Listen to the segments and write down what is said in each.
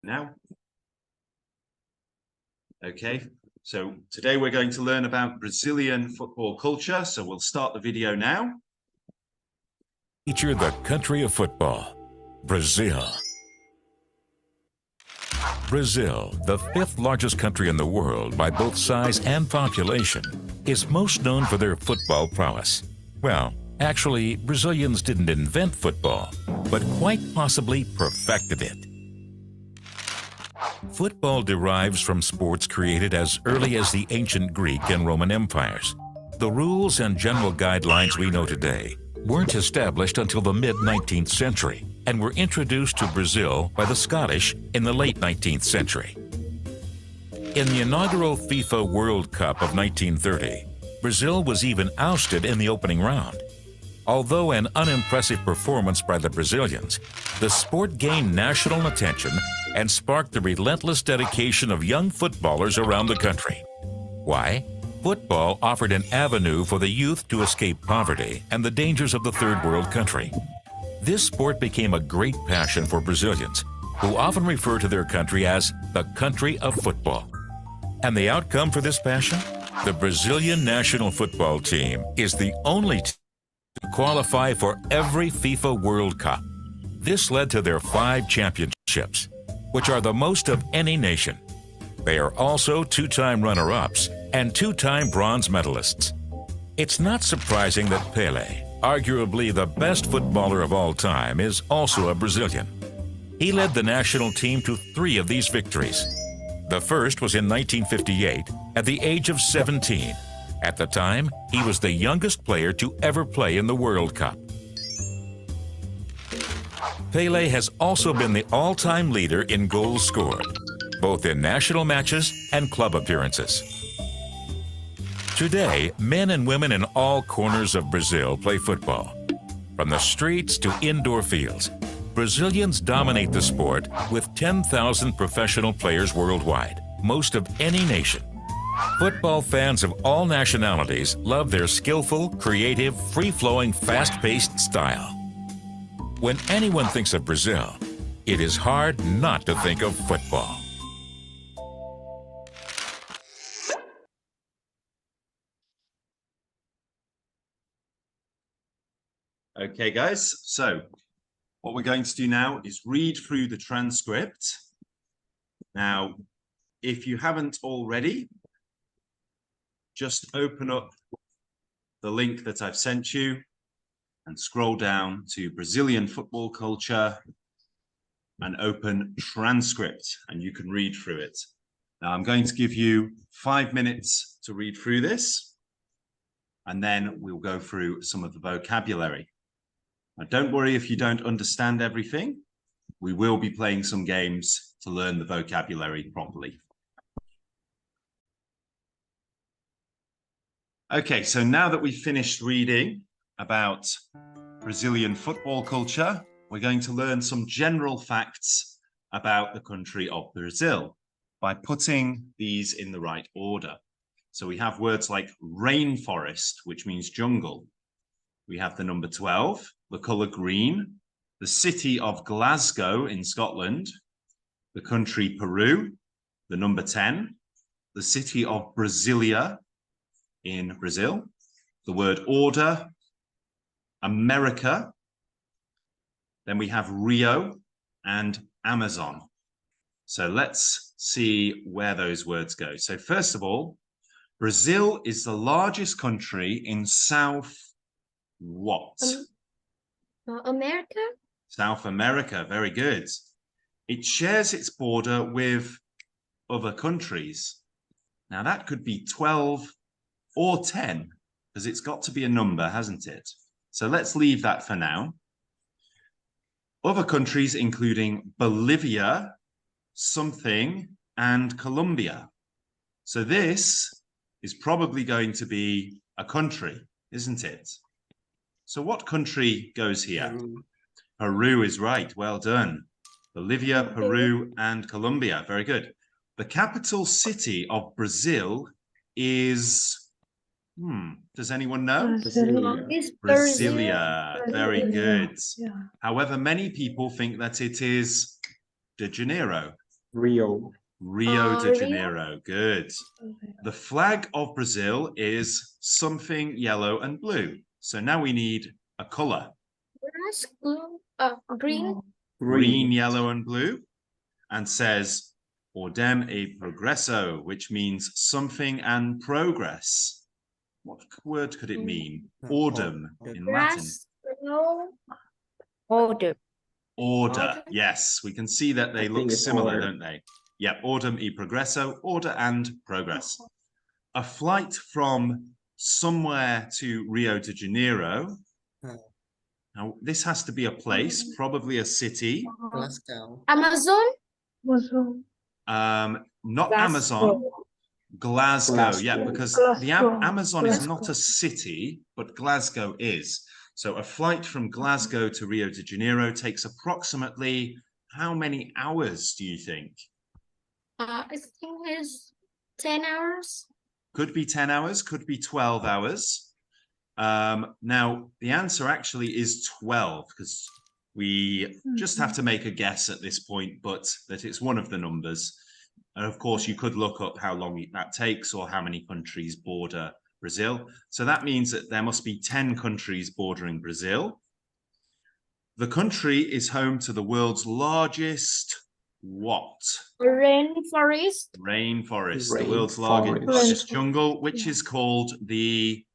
Now. Okay, so today we're going to learn about Brazilian football culture. So we'll start the video now. Feature the country of football, Brazil. Brazil, the fifth largest country in the world by both size and population, is most known for their football prowess. Well, actually, Brazilians didn't invent football, but quite possibly perfected it. Football derives from sports created as early as the ancient Greek and Roman empires. The rules and general guidelines we know today weren't established until the mid-19th century and were introduced to Brazil by the Scottish in the late 19th century. In the inaugural FIFA World Cup of 1930, Brazil was even ousted in the opening round. Although an unimpressive performance by the Brazilians, the sport gained national attention and sparked the relentless dedication of young footballers around the country. Why? Football offered an avenue for the youth to escape poverty and the dangers of the third world country. This sport became a great passion for Brazilians, who often refer to their country as the country of football. And the outcome for this passion? The Brazilian national football team is the only team to qualify for every FIFA World Cup. This led to their 5 championships, which are the most of any nation. They are also 2-time runner-ups and 2-time bronze medalists. It's not surprising that Pelé, arguably the best footballer of all time, is also a Brazilian. He led the national team to 3 of these victories. The first was in 1958 at the age of 17. At the time, he was the youngest player to ever play in the World Cup. Pelé has also been the all-time leader in goals scored, both in national matches and club appearances. Today, men and women in all corners of Brazil play football. From the streets to indoor fields, Brazilians dominate the sport with 10,000 professional players worldwide, most of any nation. Football fans of all nationalities love their skillful, creative, free-flowing, fast-paced style. When anyone thinks of Brazil, it is hard not to think of football. Okay, guys, so what we're going to do now is read through the transcript. Now, if you haven't already, just open up the link that I've sent you and scroll down to Brazilian football culture and open transcript, and you can read through it. Now, I'm going to give you 5 minutes to read through this, and then we'll go through some of the vocabulary. Now, don't worry if you don't understand everything. We will be playing some games to learn the vocabulary properly. Okay, so now that we've finished reading about Brazilian football culture, we're going to learn some general facts about the country of Brazil by putting these in the right order. So we have words like rainforest, which means jungle. We have the number 12, the color green, the city of Glasgow in Scotland, the country Peru, the number 10, the city of Brasilia in Brazil, the word order, America, then we have Rio and Amazon. So let's see where those words go. So first of all, Brazil is the largest country in South what? America? South America, very good. It shares its border with other countries. Now that could be 12 or 10, because it's got to be a number, hasn't it? So let's leave that for now. Other countries including Bolivia, something, and Colombia. So this is probably going to be a country, isn't it? So what country goes here? Peru. Peru is right. Well done. Bolivia, Peru, and Colombia. Very good. The capital city of Brazil is... does anyone know? Brasilia. Very good. Yeah. However, many people think that it is de Janeiro. Rio. Rio de Rio. Janeiro. Good. The flag of Brazil is something yellow and blue. So now we need a color. Grass, blue, green. Green, yellow, and blue. And says, Ordem e progresso, which means something and progress. What word could it mean? Ordem in Latin. Grass, no. Order. Order. Yes, we can see that they look similar, order. don't they? Yep, ordem e progresso, order and progress. A flight from somewhere to Rio de Janeiro. Now, this has to be a place, probably a city. Glasgow. Amazon. Not Glasgow. Amazon. Glasgow, yeah, Glasgow. because the Amazon is not a city, but Glasgow is. So a flight from Glasgow to Rio de Janeiro takes approximately how many hours do you think? I think it's 10 hours. Could be 10 hours, could be 12 hours. Now, the answer actually is 12 because we just have to make a guess at this point, but that it's one of the numbers. And of course, you could look up how long that takes or how many countries border Brazil. So that means that there must be 10 countries bordering Brazil. The country is home to the world's largest what? Rainforest. Rainforest, the world's largest jungle, which is called the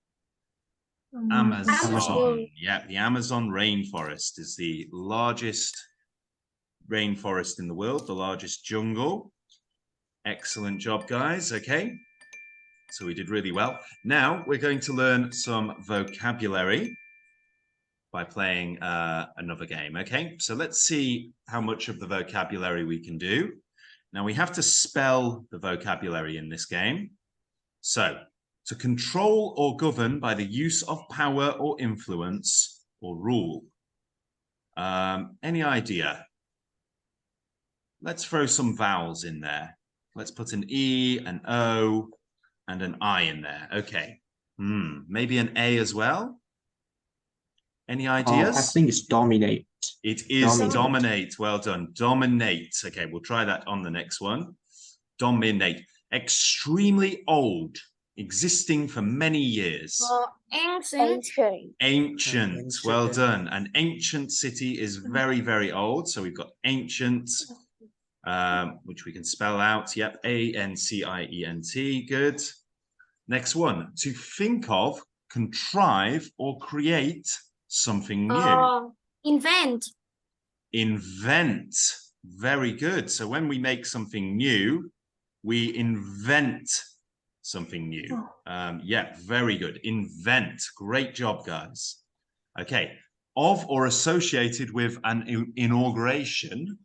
Amazon. Yeah, the Amazon rainforest is the largest rainforest in the world, the largest jungle. Excellent job, guys. Okay, so we did really well. Now we're going to learn some vocabulary by playing another game. Okay, so let's see how much of the vocabulary we can do. Now we have to spell the vocabulary in this game. So, to control or govern by the use of power or influence or rule. Any idea? Let's throw some vowels in there. Let's put an E, an O, and an I in there. Okay. Maybe an A as well? Any ideas? I think it's dominate. It is dominate. Well done. Dominate. Okay, we'll try that on the next one. Dominate. Extremely old. Existing for many years. Ancient. Ancient. Well done. An ancient city is very, very old. So we've got ancient, which we can spell out. Yep. A-N-C-I-E-N-T. Good. Next one. To think of, contrive, or create something new. Invent. Invent. Very good. So when we make something new, we invent something new. Yeah, very good. Invent. Great job, guys. Okay. Of or associated with an inauguration.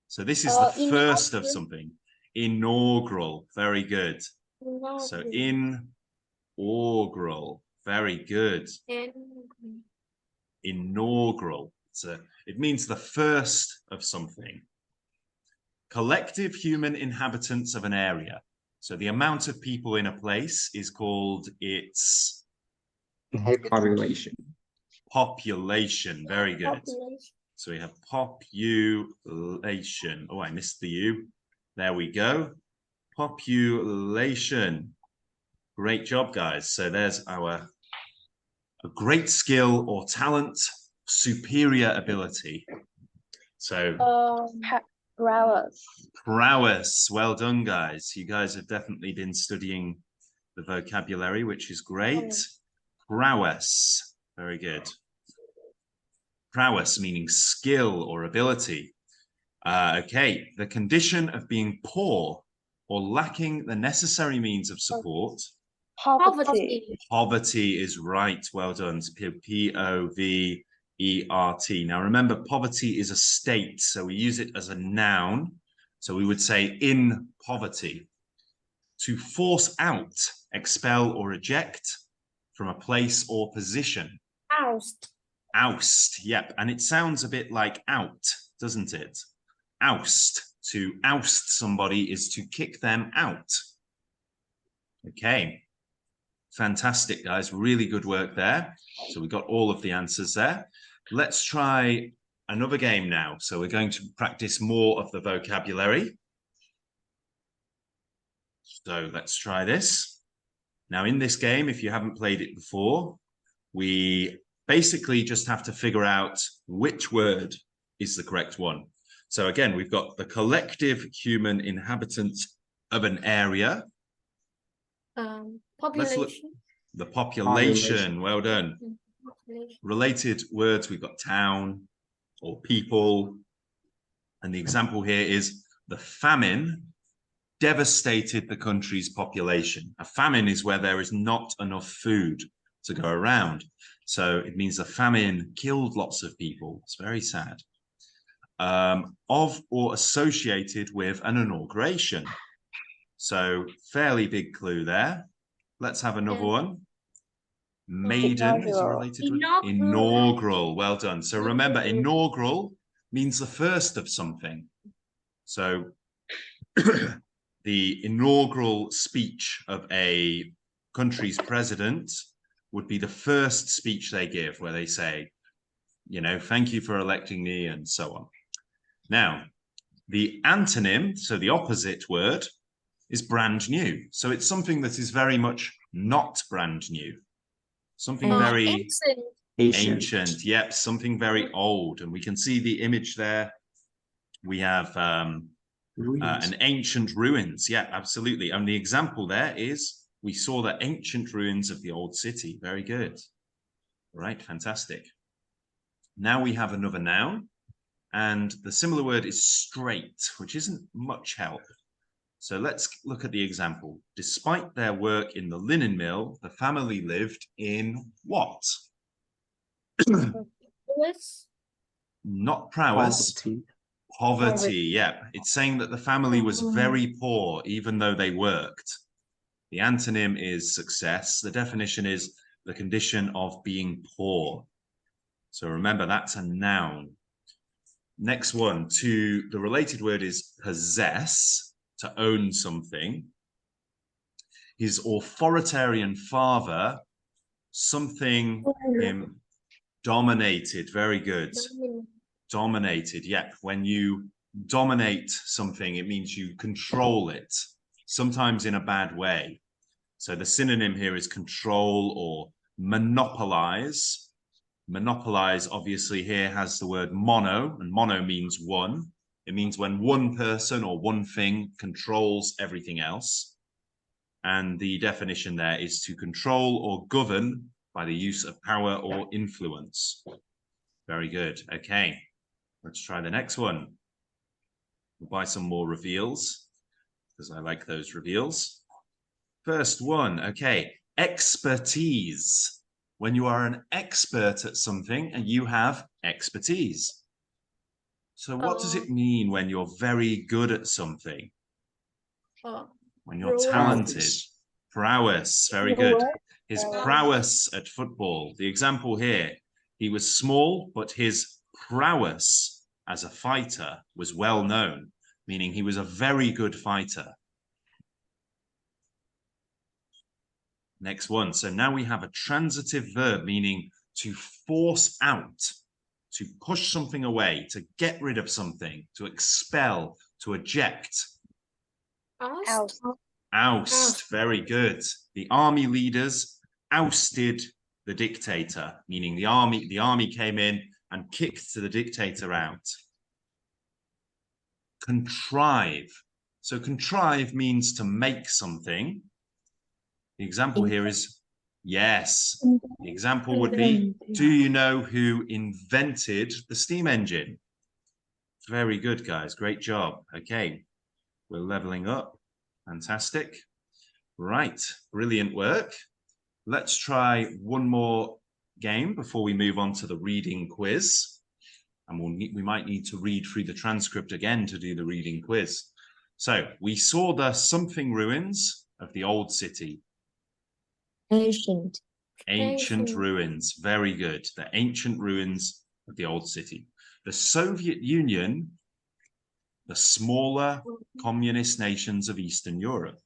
So this is the first of something. Inaugural. Very good. So inaugural. Very good. Inaugural. So it means the first of something. Collective human inhabitants of an area. So the amount of people in a place is called its Population. Population. Very good. So we have population. Oh, I missed the U. There we go. Population. Great job, guys. So there's a great skill or talent, superior ability. So prowess. Well done, guys. You guys have definitely been studying the vocabulary, which is great. Prowess. Very good. Prowess meaning skill or ability. Okay, the condition of being poor or lacking the necessary means of support. Poverty. Poverty is right. Well done. P-O-V-E-R-T. Now remember, poverty is a state, so we use it as a noun. So we would say in poverty. To force out, expel, or eject from a place or position. Oust. Oust, yep. And it sounds a bit like out, doesn't it? Oust. To oust somebody is to kick them out. Okay. Fantastic, guys. Really good work there. So we got all of the answers there. Let's try another game now. So we're going to practice more of the vocabulary. So let's try this. Now in this game, if you haven't played it before, we basically just have to figure out which word is the correct one. So again, we've got the collective human inhabitants of an area. Let's look. Population. The population. Well done. Population. Related words, we've got town or people. And the example here is the famine devastated the country's population. A famine is where there is not enough food to go around. So it means the famine killed lots of people. It's very sad. Of or associated with an inauguration. So fairly big clue there. Let's have another one. Maiden is a related word. Inaugural. Well done. So remember, inaugural means the first of something. So the inaugural speech of a country's president would be the first speech they give, where they say, you know, thank you for electing me, and so on. Now, the antonym, so the opposite word, is brand new. So it's something that is very much not brand new. Something very ancient. Yep, something very old. And we can see the image there. We have an ancient ruins. Yeah, absolutely. And the example there is, we saw the ancient ruins of the old city. Very good. All right, fantastic. Now we have another noun. And the similar word is straight, which isn't much help. So let's look at the example. Despite their work in the linen mill, the family lived in what? Not prowess. Poverty. Yeah. It's saying that the family was very poor, even though they worked. The antonym is success. The definition is the condition of being poor. So remember, that's a noun. Next one, to the related word is possess, to own something. His authoritarian father, something him dominated. Very good. Dominated. Yeah. When you dominate something, it means you control it, sometimes in a bad way. So the synonym here is control or monopolize. Monopolize, obviously, here has the word mono, and mono means one. It means when one person or one thing controls everything else. And the definition there is to control or govern by the use of power or influence. Very good. Okay, let's try the next one. We'll buy some more reveals, because I like those reveals. First one, okay, expertise. When you are an expert at something and you have expertise. So what does it mean when you're very good at something? When you're talented. Prowess, very good. His prowess at football. The example here, he was small, but his prowess as a fighter was well known, meaning he was a very good fighter. Next one. So now we have a transitive verb, meaning to force out, to push something away, to get rid of something, to expel, to eject. Oust. Oust. Very good. The army leaders ousted the dictator, meaning the army came in and kicked the dictator out. Contrive. So contrive means to make something. The example here is, yes. The example would be, do you know who invented the steam engine? Very good, guys. Great job. Okay, we're leveling up. Fantastic. Right, brilliant work. Let's try one more game before we move on to the reading quiz. And we might need to read through the transcript again to do the reading quiz. So we saw the something ruins of the old city. Ancient ruins. Very good. The ancient ruins of the old city. The Soviet Union, the smaller communist nations of Eastern Europe.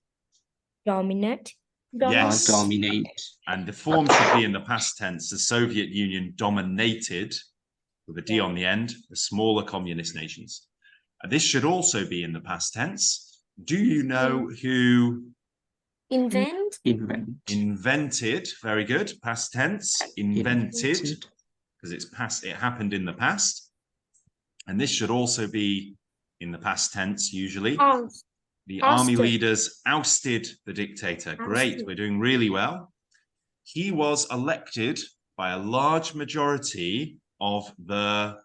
Dominate. Yes. Dominate. And the form should be in the past tense. The Soviet Union dominated, with a D on the end, the smaller communist nations. This should also be in the past tense. Do you know who Invent. invented? Very good. Past tense. Invented. Because it's past. It happened in the past. And this should also be in the past tense, usually. The army leaders ousted the dictator. Great. We're doing really well. He was elected by a large majority of the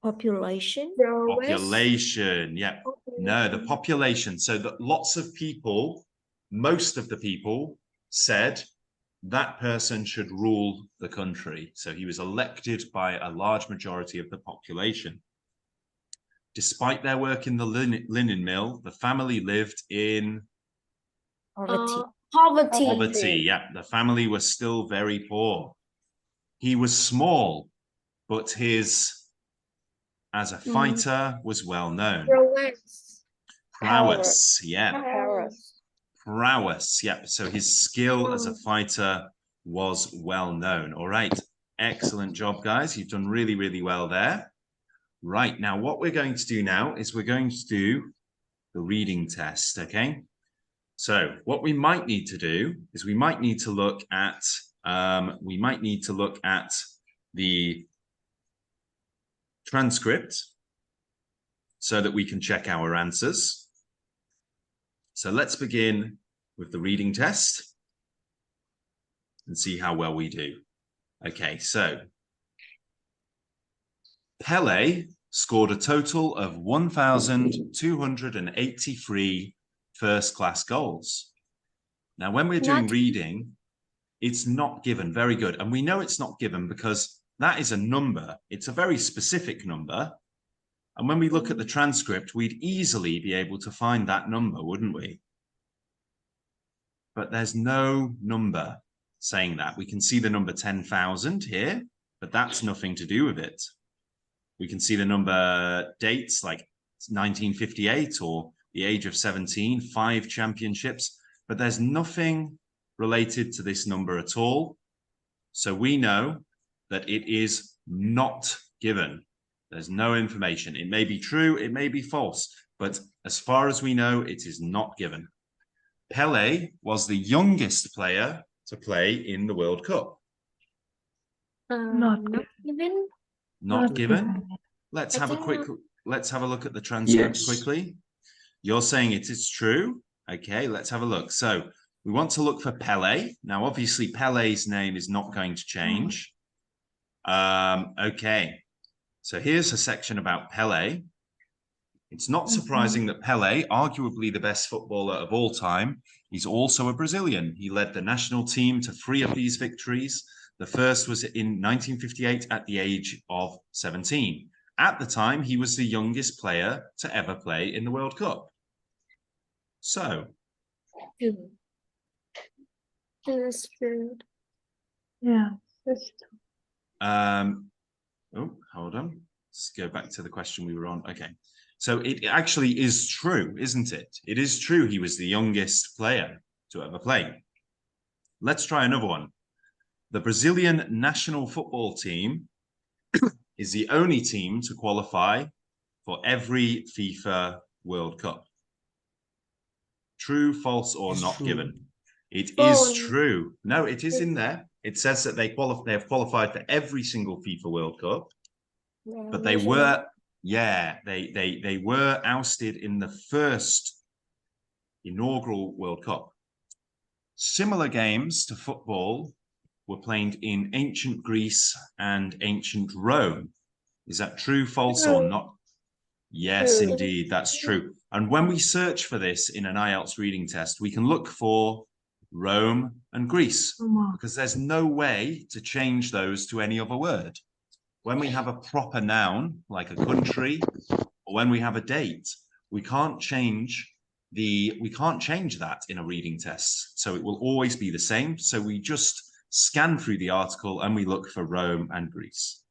Population. population. Yeah. No, the population. So that lots of people, most of the people said that person should rule the country. So he was elected by a large majority of the population. Despite their work in the linen mill, the family lived in poverty. Yeah, the family was still very poor. He was small, but his, as a fighter, was well known. Prowess. Yeah. Prowess. Yeah. So his skill as a fighter was well known. All right. Excellent job, guys. You've done really, really well there. Right. Now, what we're going to do now is we're going to do the reading test. Okay. So what we might need to do is we might need to look at the transcript so that we can check our answers. So let's begin with the reading test and see how well we do. Okay, so Pele scored a total of 1,283 first-class goals. Now, when we're doing reading, it's not given. Very good. And we know it's not given because that is a number. It's a very specific number. And when we look at the transcript, we'd easily be able to find that number, wouldn't we? But there's no number saying that. We can see the number 10,000 here, but that's nothing to do with it. We can see the number dates like 1958 or the age of 17, 5 championships, but there's nothing related to this number at all. So we know that it is not given. There's no information. It may be true, it may be false, but as far as we know, it is not given. Pele was the youngest player to play in the World Cup. Not given. Not given. Let's have a look at the transcript quickly. You're saying it is true. Okay, let's have a look. So we want to look for Pele. Now, obviously, Pele's name is not going to change. Okay, so here's a section about Pele. It's not surprising that Pele, arguably the best footballer of all time, he's also a Brazilian. He led the national team to 3 of these victories. The first was in 1958 at the age of 17. At the time, he was the youngest player to ever play in the World Cup. So. That's true. Yeah, that's true. Oh, hold on. Let's go back to the question we were on. Okay. So it actually is true, isn't it? It is true he was the youngest player to ever play. Let's try another one. The Brazilian national football team is the only team to qualify for every FIFA World Cup. True, false, or not given? It is true. No, it is in there. It says that they have qualified for every single FIFA World Cup, but they were, they were ousted in the first inaugural World Cup. Similar games to football were played in ancient Greece and ancient Rome. Is that true, false, or not? Yes, indeed, that's true. And when we search for this in an IELTS reading test, we can look for Rome and Greece, because there's no way to change those to any other word. When we have a proper noun, like a country, or when we have a date, we can't change that in a reading test. So it will always be the same. So we just scan through the article and we look for Rome and Greece.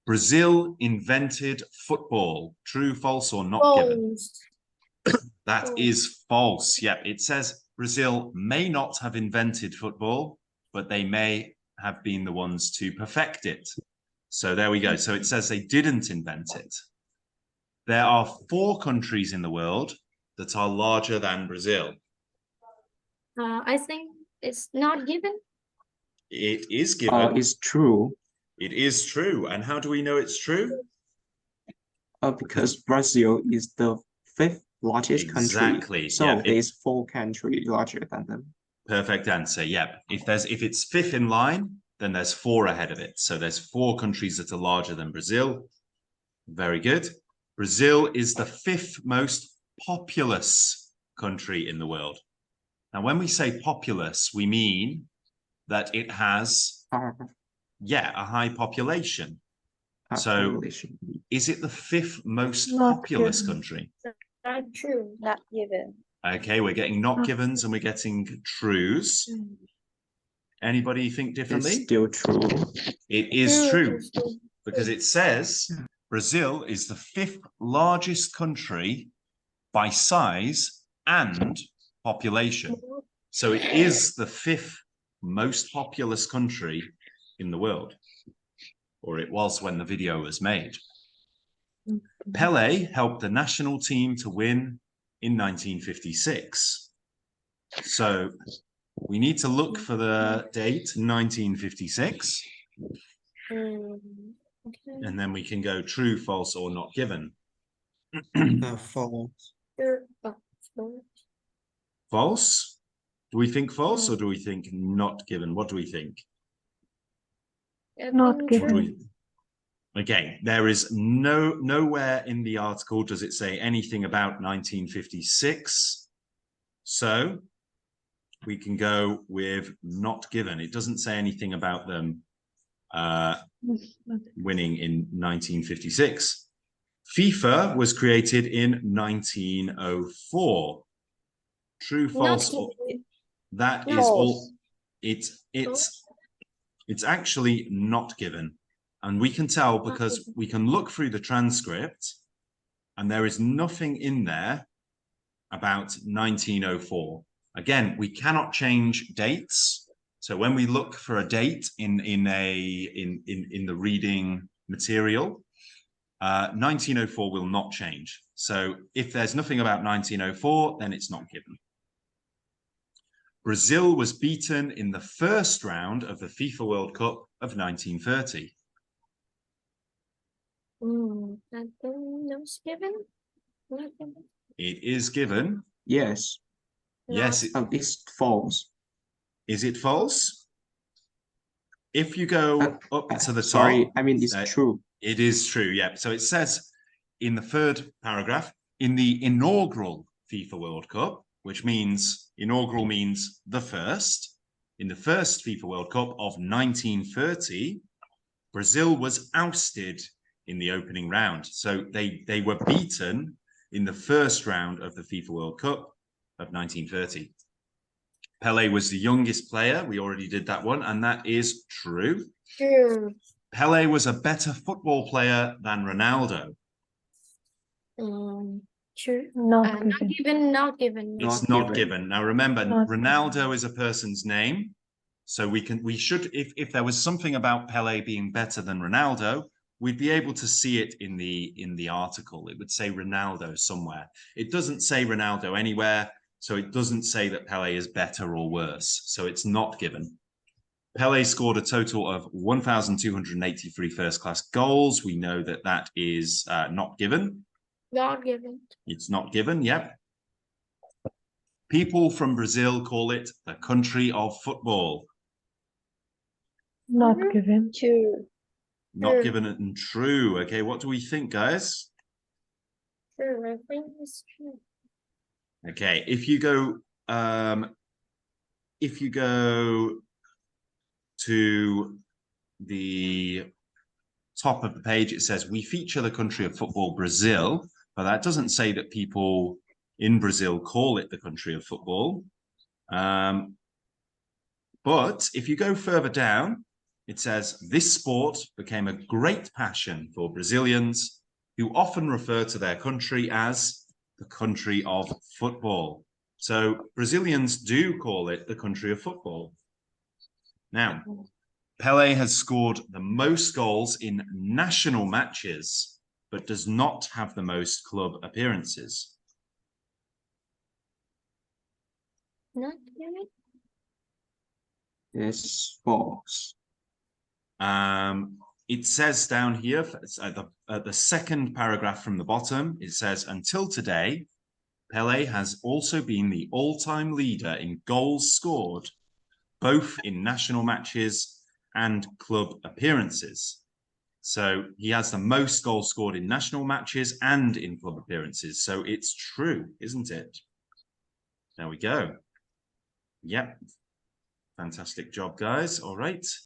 Brazil invented football. True, false, or not given? That is false. Yep, it says Brazil may not have invented football, but they may have been the ones to perfect it. So there we go. So it says they didn't invent it. There are 4 countries in the world that are larger than Brazil. I think it's not given. It is given. It's true. It is true. And how do we know it's true? Because Brazil is the 5th largest Exactly, country. So yeah, there's 4 countries larger than them. Perfect answer. Yep. If it's 5th in line, then there's 4 ahead of it. So there's 4 countries that are larger than Brazil. Very good. Brazil is the 5th most populous country in the world. Now, when we say populous, we mean that it has, a high population. So, Population. is it the 5th most Not populous given. country? Not true. Not given. Okay, we're getting not givens and we're getting trues. Anybody think differently? It's still true. It is true True. because it says Brazil is the 5th largest country by size and population. So it is the 5th most populous country in the world, or it was when the video was made. Pelé helped the national team to win in 1956. So we need to look for the date 1956, Okay. and then we can go true, false, or not given. False. True. False. False? Do we think false or do we think not given? What do we think? Not True. given. Again, there is nowhere in the article does it say anything about 1956. So we can go with not given. It doesn't say anything about them winning in 1956. FIFA was created in 1904. True, false? That is all. It's actually not given. And we can tell because we can look through the transcript and there is nothing in there about 1904. Again, we cannot change dates. So when we look for a date in the reading material, 1904 will not change. So if there's nothing about 1904, then it's not given. Brazil was beaten in the first round of the FIFA World Cup of 1930. I think no given. Not given. It is given. Yes. Yes. It's false. Is it false? If you go up to the Sorry, top. I mean, it's true. It is true, yeah. So it says in the 3rd paragraph, in the inaugural FIFA World Cup, which means inaugural means the first. In the first FIFA World Cup of 1930, Brazil was ousted in the opening round. So they were beaten in the first round of the FIFA World Cup of 1930. Pelé was the youngest player. We already did that one, and that is true. True. Pelé was a better football player than Ronaldo. True. Not Not given. Not given. It's not given. Now remember, Ronaldo is a person's name. So we should, if there was something about Pelé being better than Ronaldo, we'd be able to see it in the article. It would say Ronaldo somewhere. It doesn't say Ronaldo anywhere, so it doesn't say that Pelé is better or worse. So it's not given. Pelé scored a total of 1,283 first-class goals. We know that that is not given. Not given. It's not given, yep. People from Brazil call it the country of football. Not given. True. Not given and true. Okay, what do we think, guys? True. I think it's true. Okay, if you go to the top of the page, it says we feature the country of football, Brazil, but that doesn't say that people in Brazil call it the country of football. But if you go further down, it says this sport became a great passion for Brazilians who often refer to their country as the country of football. So Brazilians do call it the country of football. Now, Pelé has scored the most goals in national matches but does not have the most club appearances? Not really. Is false. It says down here at the second paragraph from the bottom, it says, until today, Pele has also been the all-time leader in goals scored, both in national matches and club appearances. So he has the most goals scored in national matches and in club appearances. So it's true, isn't it? There we go. Yep. Fantastic job, guys. All right.